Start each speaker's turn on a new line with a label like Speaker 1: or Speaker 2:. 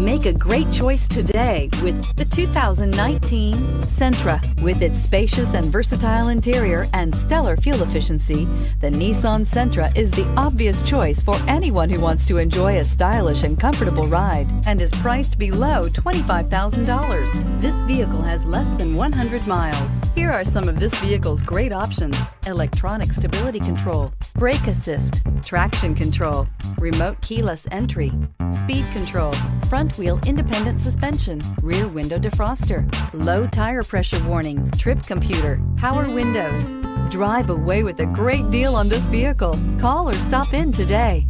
Speaker 1: Make a great choice today with the 2019 Sentra. With its spacious and versatile interior and stellar fuel efficiency, the Nissan Sentra is the obvious choice for anyone who wants to enjoy a stylish and comfortable ride and is priced below $25,000. This vehicle has less than 100 miles. Here are some of this vehicle's great options: electronic stability control, brake assist, traction control, remote keyless entry, speed control, front wheel independent suspension, rear window defroster, low tire pressure warning, trip computer, power windows. Drive away with a great deal on this vehicle. Call or stop in today.